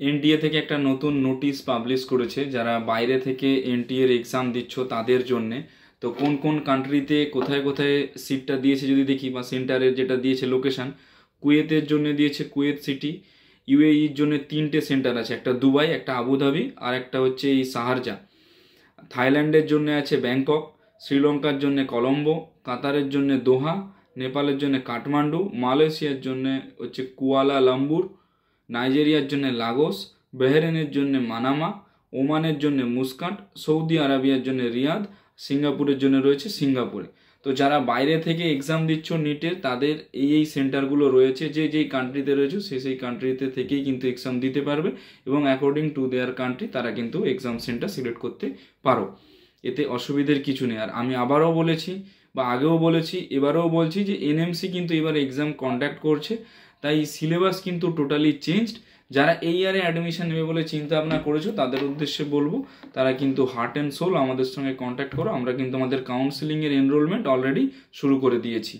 NTA থেকে একটা নতুন নোটিশ পাবলিশ করেছে যারা বাইরে থেকে এনটিএর এক্সাম দিচ্ছ তাদের জন্যে। তো কোন কোন কান্ট্রিতে কোথায় কোথায় সিটটা দিয়েছে যদি দেখি, বা সেন্টারের যেটা দিয়েছে লোকেশান, কুয়েতের জন্য দিয়েছে কুয়েত সিটি। ইউএইর জন্য 3টে সেন্টার আছে, একটা দুবাই, একটা আবুধাবি, আর একটা হচ্ছে এই শারজা। থাইল্যান্ডের জন্য আছে ব্যাংকক, শ্রীলঙ্কার জন্য কলম্বো, কাতারের জন্য দোহা, নেপালের জন্য কাঠমান্ডু, মালয়েশিয়ার জন্য হচ্ছে কুয়ালালামপুর, নাইজেরিয়ার জন্য লাগোস, বাহরেনের জন্য মানামা, ওমানের জন্য মুস্কাট, সৌদি আরবিয়ার জন্য রিয়াদ, সিঙ্গাপুরের জন্য রয়েছে সিঙ্গাপুরে। তো যারা বাইরে থেকে এক্সাম দিচ্ছ নিটের, তাদের এই সেন্টারগুলো রয়েছে, যে যেই কান্ট্রিতে রয়েছে সেই কান্ট্রিতে থেকেই কিন্তু এক্সাম দিতে পারবে, এবং অ্যাকর্ডিং টু দেয়ার কান্ট্রি তারা কিন্তু এক্সাম সেন্টার সিলেক্ট করতে পারো। এতে অসুবিধের কিছু নেই। আর আমি আবারও বলেছি, বা আগেও বলেছি, এবারেও বলছি যে এনএমসি কিন্তু এবার এক্সাম কন্ডাক্ট করছে, তাই সিলেবাস কিন্তু টোটালি চেঞ্জড। যারা এই ইয়ারে অ্যাডমিশন নেবে বলে চিন্তা ভাবনা করেছো তাদের উদ্দেশ্যে বলবো, তারা কিন্তু হার্ট অ্যান্ড সোল আমাদের সঙ্গে কন্ট্যাক্ট করো। আমরা কিন্তু আমাদের কাউন্সিলিংয়ের এনরোলমেন্ট অলরেডি শুরু করে দিয়েছি।